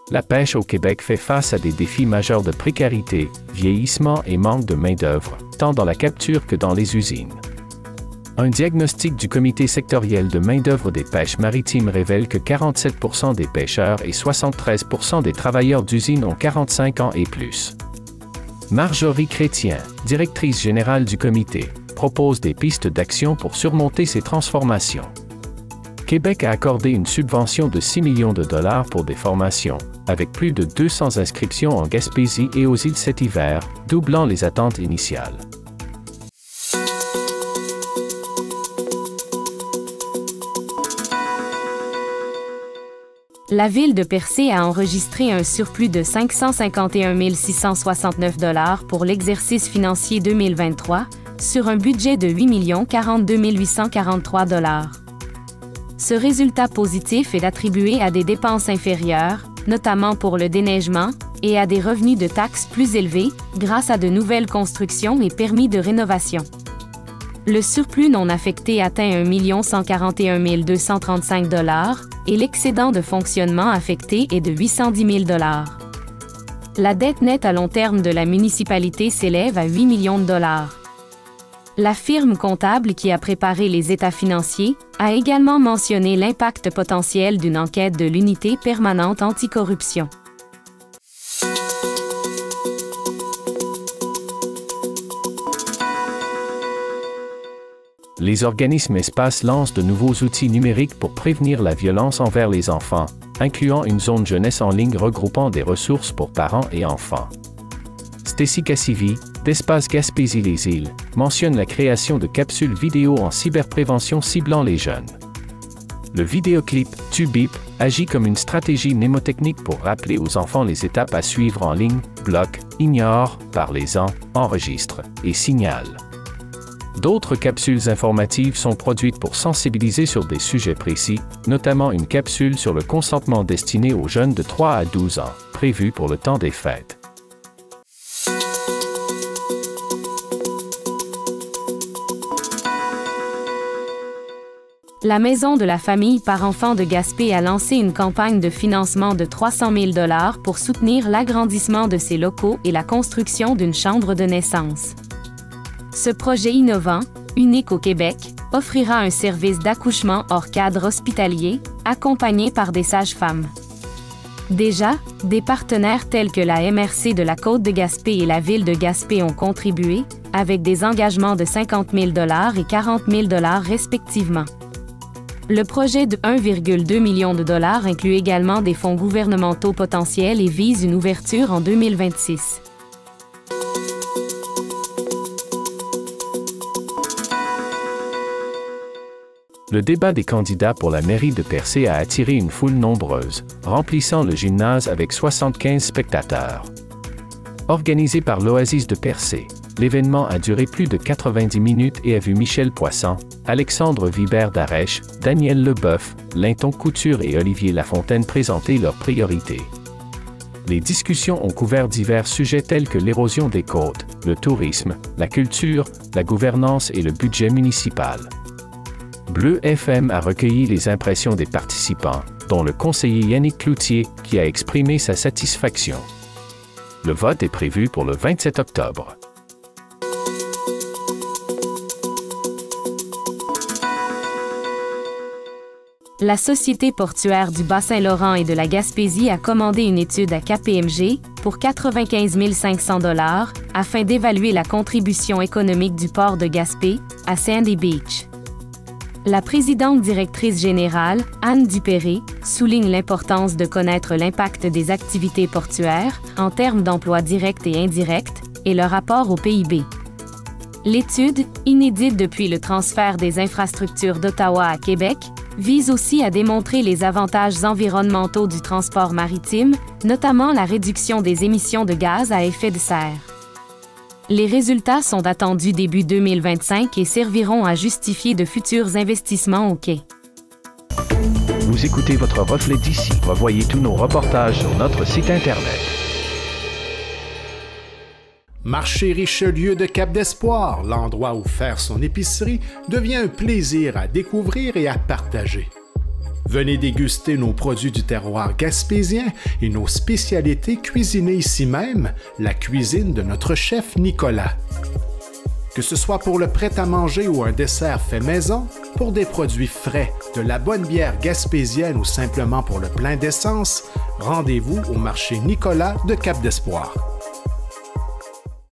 La pêche au Québec fait face à des défis majeurs de précarité, vieillissement et manque de main-d'œuvre, tant dans la capture que dans les usines. Un diagnostic du Comité sectoriel de main-d'œuvre des pêches maritimes révèle que 47% des pêcheurs et 73% des travailleurs d'usines ont 45 ans et plus. Marjorie Chrétien, directrice générale du comité, propose des pistes d'action pour surmonter ces transformations. Québec a accordé une subvention de 6 millions de dollars pour des formations, avec plus de 200 inscriptions en Gaspésie et aux îles cet hiver, doublant les attentes initiales. La ville de Percé a enregistré un surplus de 551 669 $ pour l'exercice financier 2023, sur un budget de 8 042 843 $. Ce résultat positif est attribué à des dépenses inférieures, notamment pour le déneigement, et à des revenus de taxes plus élevés, grâce à de nouvelles constructions et permis de rénovation. Le surplus non affecté atteint 1 141 235 $ et l'excédent de fonctionnement affecté est de 810 000 $. La dette nette à long terme de la municipalité s'élève à 8 millions de dollars. La firme comptable qui a préparé les états financiers a également mentionné l'impact potentiel d'une enquête de l'unité permanente anticorruption. Les organismes Espace lancent de nouveaux outils numériques pour prévenir la violence envers les enfants, incluant une zone jeunesse en ligne regroupant des ressources pour parents et enfants. Stacy Cassivi, d'Espace Gaspésie-les-Îles, mentionne la création de capsules vidéo en cyberprévention ciblant les jeunes. Le vidéoclip « Tu bip » agit comme une stratégie mnémotechnique pour rappeler aux enfants les étapes à suivre en ligne, bloque, ignore, parlez-en, enregistre et signale. D'autres capsules informatives sont produites pour sensibiliser sur des sujets précis, notamment une capsule sur le consentement destinée aux jeunes de 3 à 12 ans, prévue pour le temps des fêtes. La Maison de la famille par enfant de Gaspé a lancé une campagne de financement de 300 000 $ pour soutenir l'agrandissement de ses locaux et la construction d'une chambre de naissance. Ce projet innovant, unique au Québec, offrira un service d'accouchement hors cadre hospitalier, accompagné par des sages-femmes. Déjà, des partenaires tels que la MRC de la Côte-de-Gaspé et la Ville de Gaspé ont contribué, avec des engagements de 50 000 $ et 40 000 $ respectivement. Le projet de 1,2 million de dollars inclut également des fonds gouvernementaux potentiels et vise une ouverture en 2026. Le débat des candidats pour la mairie de Percé a attiré une foule nombreuse, remplissant le gymnase avec 75 spectateurs. Organisé par l'Oasis de Percé, l'événement a duré plus de 90 minutes et a vu Michel Poisson, Alexandre Vibert d'Arèche, Daniel Leboeuf, Linton Couture et Olivier Lafontaine présenter leurs priorités. Les discussions ont couvert divers sujets tels que l'érosion des côtes, le tourisme, la culture, la gouvernance et le budget municipal. Bleu FM a recueilli les impressions des participants, dont le conseiller Yannick Cloutier, qui a exprimé sa satisfaction. Le vote est prévu pour le 27 octobre. La Société portuaire du Bas-Saint-Laurent et de la Gaspésie a commandé une étude à KPMG pour 95 500 $ afin d'évaluer la contribution économique du port de Gaspé à Sandy Beach. La présidente directrice générale, Anne Dupéré, souligne l'importance de connaître l'impact des activités portuaires en termes d'emplois directs et indirects et leur rapport au PIB. L'étude, inédite depuis le transfert des infrastructures d'Ottawa à Québec, vise aussi à démontrer les avantages environnementaux du transport maritime, notamment la réduction des émissions de gaz à effet de serre. Les résultats sont attendus début 2025 et serviront à justifier de futurs investissements au quai. Vous écoutez votre reflet d'ici. Revoyez tous nos reportages sur notre site Internet. Marché Richelieu de Cap-d'Espoir, l'endroit où faire son épicerie devient un plaisir à découvrir et à partager. Venez déguster nos produits du terroir gaspésien et nos spécialités cuisinées ici même, la cuisine de notre chef Nicolas. Que ce soit pour le prêt-à-manger ou un dessert fait maison, pour des produits frais, de la bonne bière gaspésienne ou simplement pour le plein d'essence, rendez-vous au marché Nicolas de Cap-d'Espoir.